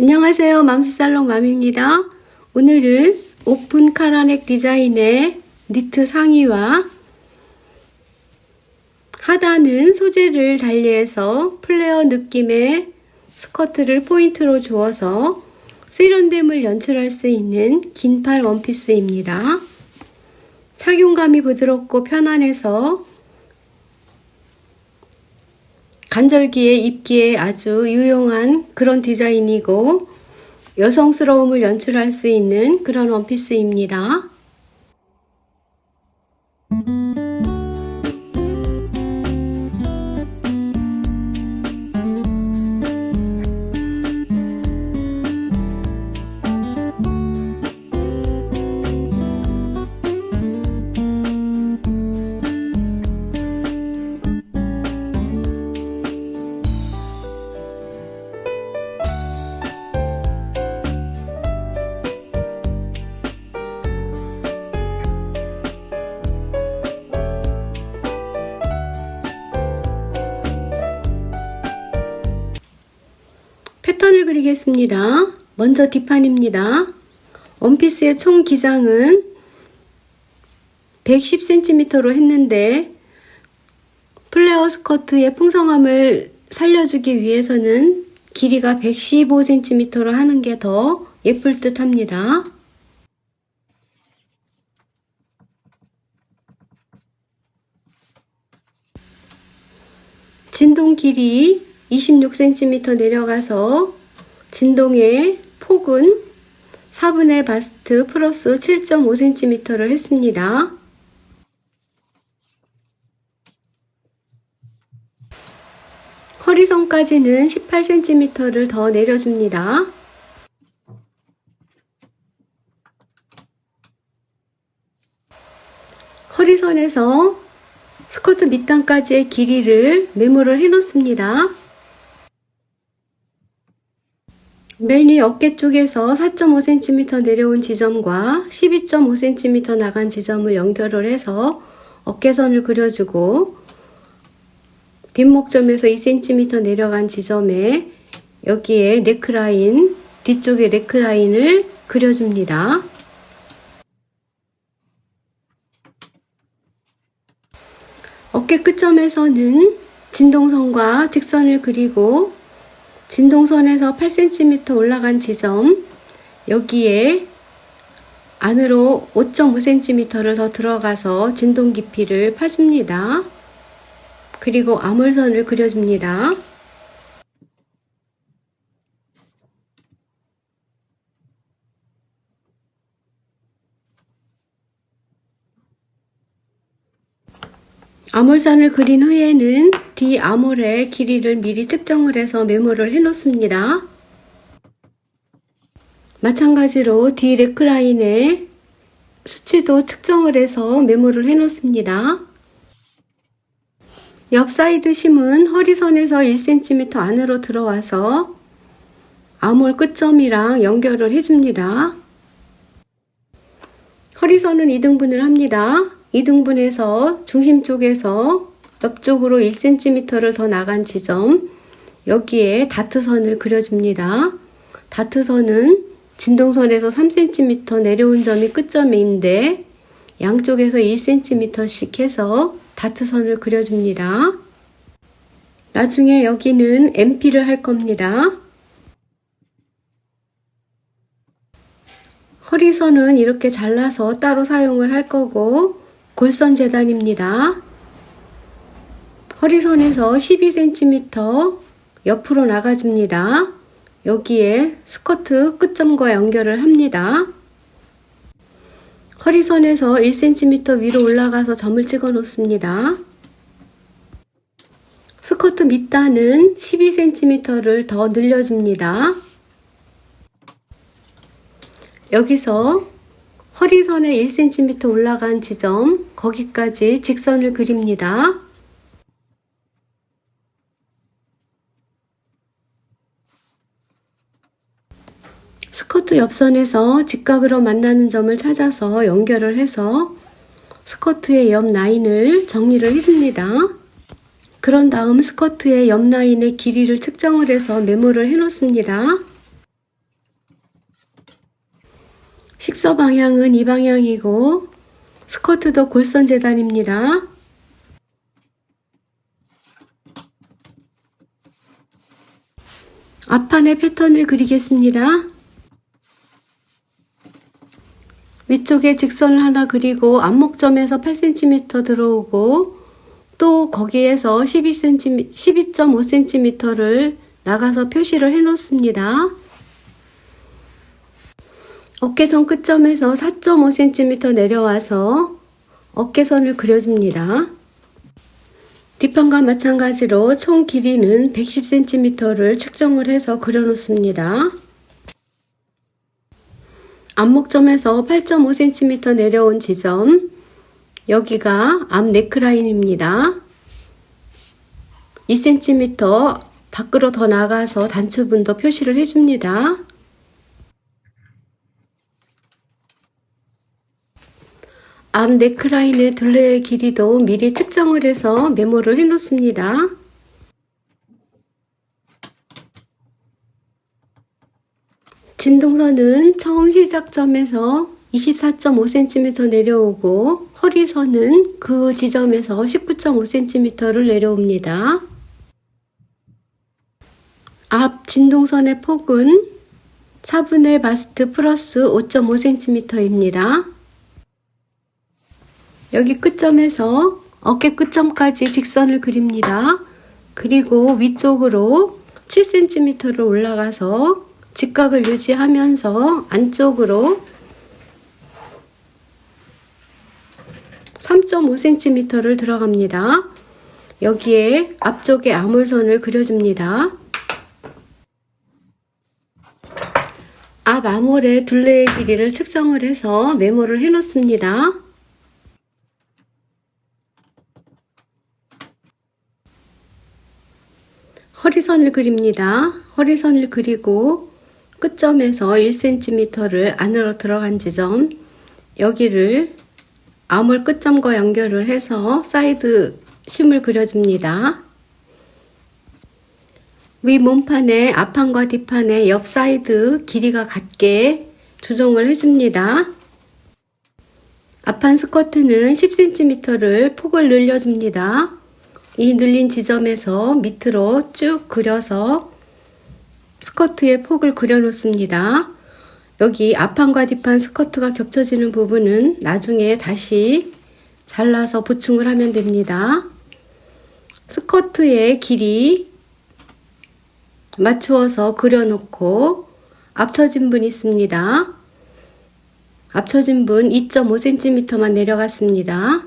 안녕하세요. 맘스살롱 맘입니다. 오늘은 오픈 카라넥 디자인의 니트 상의와 하단은 소재를 달리해서 플레어 느낌의 스커트를 포인트로 주어서 세련됨을 연출할 수 있는 긴팔 원피스입니다. 착용감이 부드럽고 편안해서 간절기에 입기에 아주 유용한 그런 디자인이고 여성스러움을 연출할 수 있는 그런 원피스입니다. 패턴을 그리겠습니다. 먼저 뒷판입니다. 원피스의 총 기장은 110cm로 했는데 플레어 스커트의 풍성함을 살려주기 위해서는 길이가 115cm로 하는 게 더 예쁠 듯 합니다. 진동 길이 26cm 내려가서 진동의 폭은 4분의 바스트 플러스 7.5cm를 했습니다. 허리선까지는 18cm를 더 내려줍니다. 허리선에서 스커트 밑단까지의 길이를 메모를 해 놓습니다. 맨 위 어깨 쪽에서 4.5cm 내려온 지점과 12.5cm 나간 지점을 연결을 해서 어깨선을 그려주고 뒷목점에서 2cm 내려간 지점에 여기에 네크라인, 뒤쪽에 네크라인을 그려줍니다. 어깨 끝점에서는 진동선과 직선을 그리고 진동선에서 8cm 올라간 지점, 여기에 안으로 5.5cm를 더 들어가서 진동 깊이를 파줍니다. 그리고 암홀선을 그려줍니다. 암홀선을 그린 후에는 뒤 암홀의 길이를 미리 측정을 해서 메모를 해 놓습니다. 마찬가지로 뒤 네크라인의 수치도 측정을 해서 메모를 해 놓습니다. 옆 사이드 심은 허리선에서 1cm 안으로 들어와서 암홀 끝점이랑 연결을 해줍니다. 허리선은 2등분을 합니다. 2등분해서 중심 쪽에서 옆쪽으로 1cm를 더 나간 지점, 여기에 다트선을 그려줍니다. 다트선은 진동선에서 3cm 내려온 점이 끝점인데 양쪽에서 1cm씩 해서 다트선을 그려줍니다. 나중에 여기는 MP를 할 겁니다. 허리선은 이렇게 잘라서 따로 사용을 할 거고 골선 재단입니다. 허리선에서 12cm 옆으로 나가줍니다. 여기에 스커트 끝점과 연결을 합니다. 허리선에서 1cm 위로 올라가서 점을 찍어 놓습니다. 스커트 밑단은 12cm를 더 늘려줍니다. 여기서 허리선에 1cm 올라간 지점, 거기까지 직선을 그립니다. 스커트 옆선에서 직각으로 만나는 점을 찾아서 연결을 해서 스커트의 옆 라인을 정리를 해줍니다. 그런 다음 스커트의 옆 라인의 길이를 측정을 해서 메모를 해 놓습니다. 식서 방향은 이 방향이고 스커트도 골선 재단입니다. 앞판의 패턴을 그리겠습니다. 위쪽에 직선을 하나 그리고 안목점에서 8cm 들어오고 또 거기에서 12.5cm를 나가서 표시를 해 놓습니다. 어깨선 끝점에서 4.5cm 내려와서 어깨선을 그려줍니다. 뒷판과 마찬가지로 총 길이는 110cm를 측정을 해서 그려 놓습니다. 안목점에서 8.5cm 내려온 지점, 여기가 앞 네크라인입니다. 2cm 밖으로 더 나가서 단추분도 표시를 해줍니다. 앞 네크라인의 둘레의 길이도 미리 측정을 해서 메모를 해 놓습니다. 진동선은 처음 시작점에서 24.5cm 내려오고 허리선은 그 지점에서 19.5cm를 내려옵니다. 앞 진동선의 폭은 4분의 바스트 플러스 5.5cm입니다. 여기 끝점에서 어깨 끝점까지 직선을 그립니다. 그리고 위쪽으로 7cm를 올라가서 직각을 유지하면서 안쪽으로 3.5cm를 들어갑니다. 여기에 앞쪽에 아몰선을 그려줍니다. 앞 아몰의 둘레의 길이를 측정을 해서 메모를 해 놓습니다. 허리선을 그립니다. 허리선을 그리고 끝점에서 1cm를 안으로 들어간 지점, 여기를 아몰 끝점과 연결을 해서 사이드 심을 그려줍니다. 위 몸판의 앞판과 뒷판의 옆 사이드 길이가 같게 조정을 해줍니다. 앞판 스커트는 10cm를 폭을 늘려줍니다. 이 늘린 지점에서 밑으로 쭉 그려서 스커트의 폭을 그려 놓습니다. 여기 앞판과 뒷판 스커트가 겹쳐지는 부분은 나중에 다시 잘라서 보충을 하면 됩니다. 스커트의 길이 맞추어서 그려놓고 앞처진 분 있습니다. 앞처진 분 2.5cm만 내려갔습니다.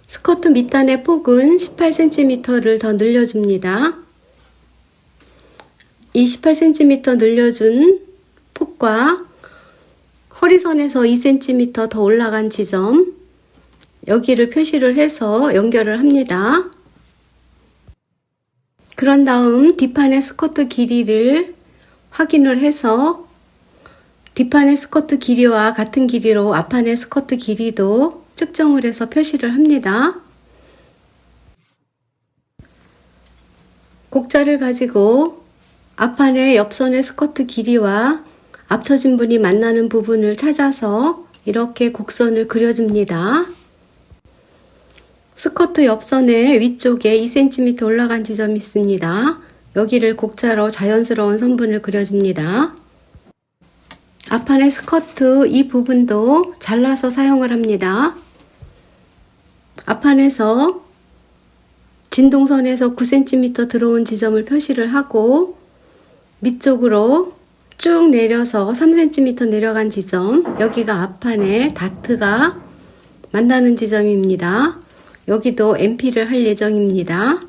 스커트 밑단의 폭은 18cm를 더 늘려줍니다. 이 18cm 늘려준 폭과 허리선에서 2cm 더 올라간 지점, 여기를 표시를 해서 연결을 합니다. 그런 다음 뒷판의 스커트 길이를 확인을 해서 뒷판의 스커트 길이와 같은 길이로 앞판의 스커트 길이도 측정을 해서 표시를 합니다. 곡자를 가지고 앞판의 옆선의 스커트 길이와 앞처진 분이 만나는 부분을 찾아서 이렇게 곡선을 그려줍니다. 스커트 옆선의 위쪽에 2cm 올라간 지점이 있습니다. 여기를 곡자로 자연스러운 선분을 그려줍니다. 앞판의 스커트 이 부분도 잘라서 사용을 합니다. 앞판에서 진동선에서 9cm 들어온 지점을 표시를 하고 밑쪽으로 쭉 내려서 3cm 내려간 지점, 여기가 앞판에 다트가 만나는 지점입니다. 여기도 MP를 할 예정입니다.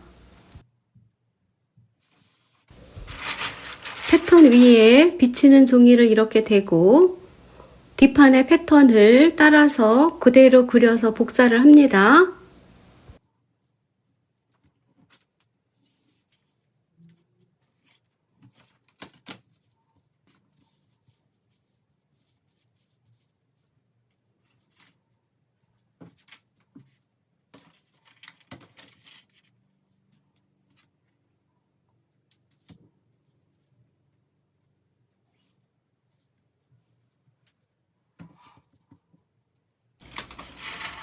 패턴 위에 비치는 종이를 이렇게 대고 뒷판의 패턴을 따라서 그대로 그려서 복사를 합니다.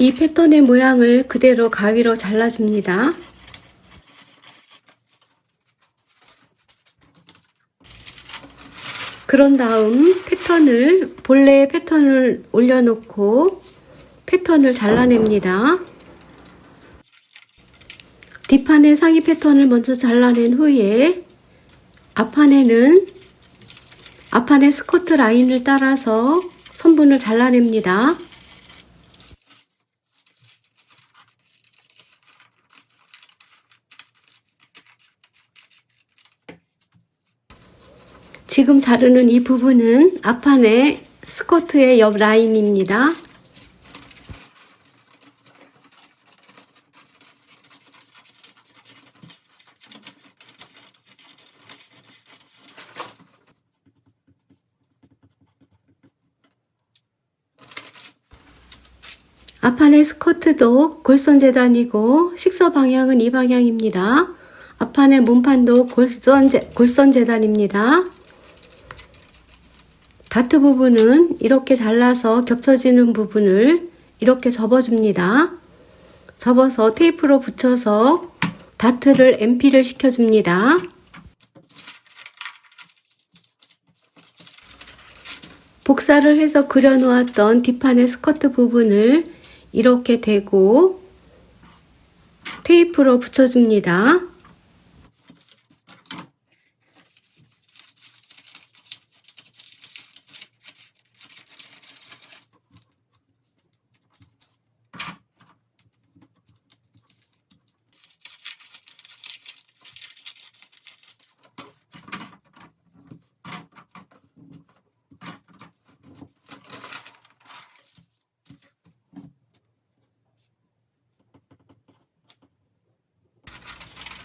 이 패턴의 모양을 그대로 가위로 잘라줍니다. 그런 다음 본래의 패턴을 올려놓고 패턴을 잘라냅니다. 뒷판의 상의 패턴을 먼저 잘라낸 후에 앞판의 스커트 라인을 따라서 선분을 잘라냅니다. 지금 자르는 이 부분은 앞판의 스커트의 옆 라인입니다. 앞판의 스커트도 골선 재단이고 식서 방향은 이 방향입니다. 앞판의 몸판도 골선 재단입니다. 다트 부분은 이렇게 잘라서 겹쳐지는 부분을 이렇게 접어줍니다. 접어서 테이프로 붙여서 다트를 MP를 시켜줍니다. 복사를 해서 그려놓았던 뒷판의 스커트 부분을 이렇게 대고 테이프로 붙여줍니다.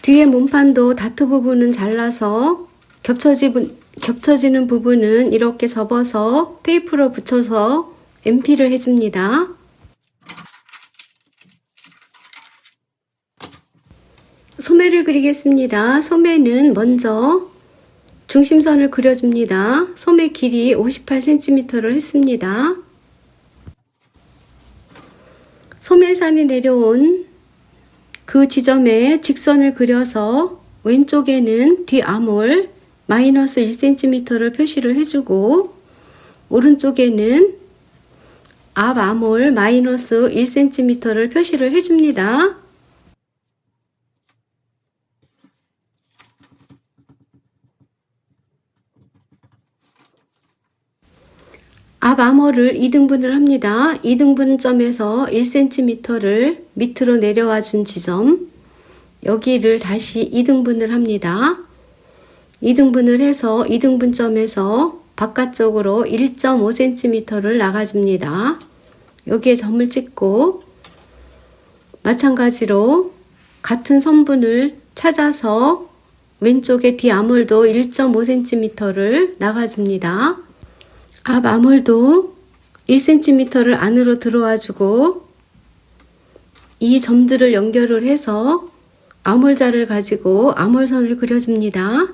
뒤에 몸판도 다트 부분은 잘라서 겹쳐지는 부분은 이렇게 접어서 테이프로 붙여서 MP를 해줍니다. 소매를 그리겠습니다. 소매는 먼저 중심선을 그려줍니다. 소매 길이 58cm를 했습니다. 소매산이 내려온 그 지점에 직선을 그려서 왼쪽에는 뒷아몰 마이너스 1cm를 표시를 해주고 오른쪽에는 앞아몰 마이너스 1cm를 표시를 해줍니다. 앞아몰을 2등분을 합니다. 2등분점에서 1cm를 밑으로 내려와 준 지점 여기를 다시 2등분을 합니다. 2등분을 해서 2등분점에서 바깥쪽으로 1.5cm를 나가줍니다. 여기에 점을 찍고 마찬가지로 같은 선분을 찾아서 왼쪽에 뒷아몰도 1.5cm를 나가줍니다. 앞 아몰도 1cm를 안으로 들어와 주고 이 점들을 연결을 해서 아몰자를 가지고 아몰선을 그려줍니다.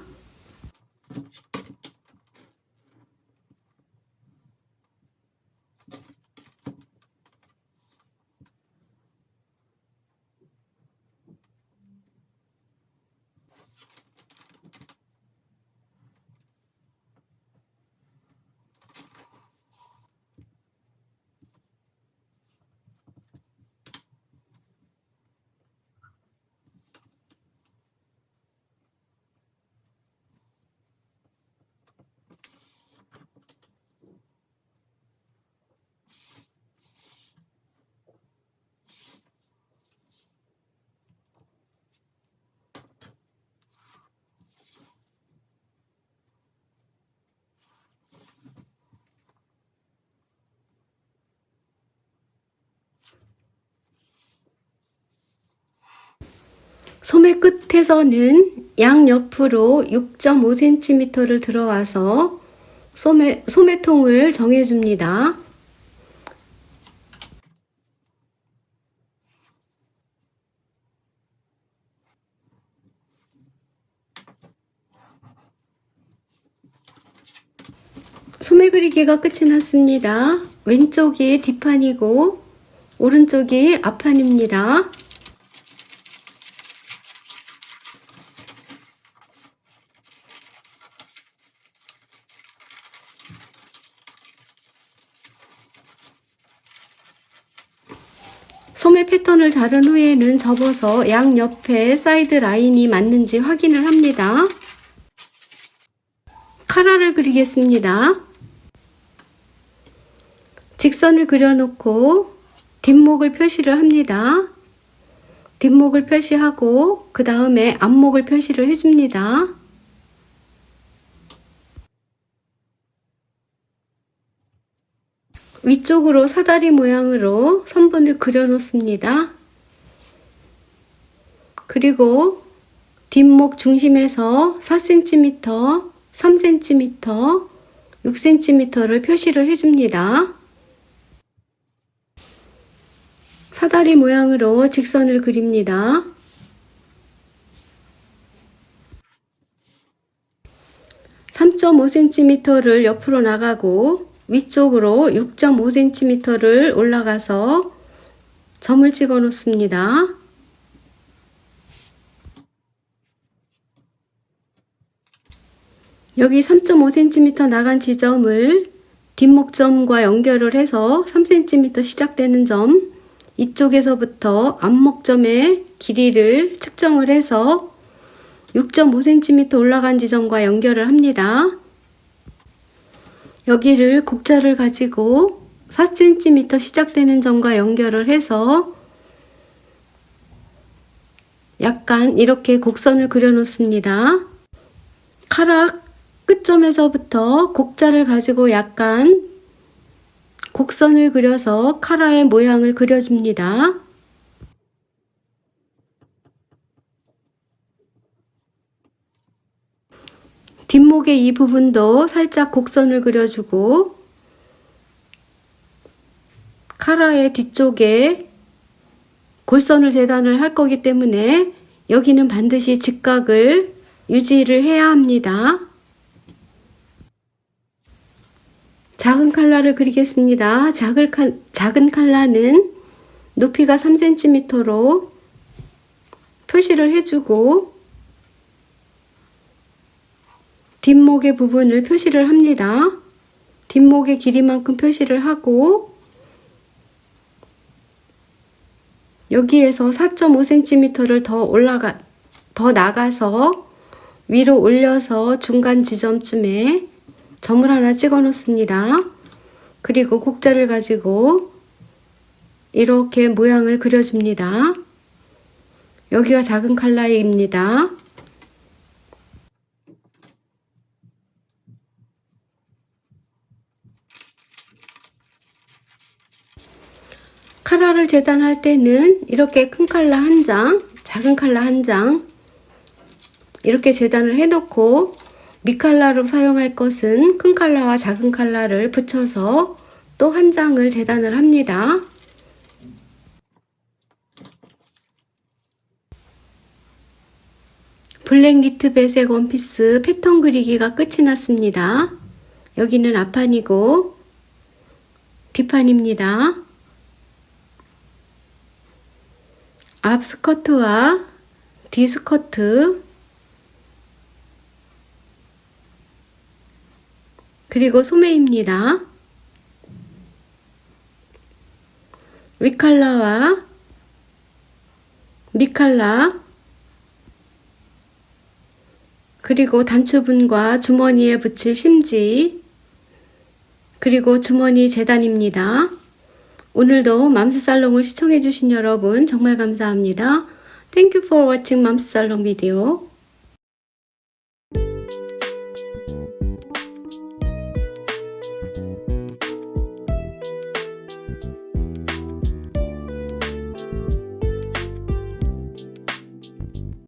소매 끝에서는 양옆으로 6.5cm를 들어와서 소매통을 정해줍니다. 소매 그리기가 끝이 났습니다. 왼쪽이 뒷판이고 오른쪽이 앞판입니다. 소매 패턴을 자른 후에는 접어서 양옆에 사이드 라인이 맞는지 확인을 합니다. 카라를 그리겠습니다. 직선을 그려놓고 뒷목을 표시를 합니다. 뒷목을 표시하고 그 다음에 앞목을 표시를 해줍니다. 위쪽으로 사다리 모양으로 선분을 그려 놓습니다. 그리고 뒷목 중심에서 4cm, 3cm, 6cm를 표시를 해줍니다. 사다리 모양으로 직선을 그립니다. (3.5cm를) 옆으로 나가고 위쪽으로 6.5cm를 올라가서 점을 찍어 놓습니다. 여기 3.5cm 나간 지점을 뒷목점과 연결을 해서 3cm 시작되는 점, 이쪽에서부터 앞목점의 길이를 측정을 해서 6.5cm 올라간 지점과 연결을 합니다. 여기를 곡자를 가지고 4cm 시작되는 점과 연결을 해서 약간 이렇게 곡선을 그려 놓습니다. 카라 끝점에서부터 곡자를 가지고 약간 곡선을 그려서 카라의 모양을 그려줍니다. 뒷목의 이 부분도 살짝 곡선을 그려주고 카라의 뒤쪽에 골선을 재단을 할 거기 때문에 여기는 반드시 직각을 유지를 해야 합니다. 작은 칼라를 그리겠습니다. 작은 칼라는 높이가 3cm로 표시를 해주고 뒷목의 부분을 표시를 합니다. 뒷목의 길이만큼 표시를 하고 여기에서 4.5cm를 더 나가서 위로 올려서 중간 지점쯤에 점을 하나 찍어 놓습니다. 그리고 곡자를 가지고 이렇게 모양을 그려줍니다. 여기가 작은 칼라입니다. 카라를 재단할 때는 이렇게 큰 칼라 한 장, 작은 칼라 한 장 이렇게 재단을 해놓고 밑칼라로 사용할 것은 큰 칼라와 작은 칼라를 붙여서 또 한 장을 재단을 합니다. 블랙 니트 배색 원피스 패턴 그리기가 끝이 났습니다. 여기는 앞판이고 뒷판입니다. 앞 스커트와 뒤 스커트 그리고 소매입니다. 윗칼라와 밑칼라 그리고 단추분과 주머니에 붙일 심지 그리고 주머니 재단입니다. 오늘도 맘스살롱을 시청해주신 여러분 정말 감사합니다. Thank you for watching 맘스살롱 video.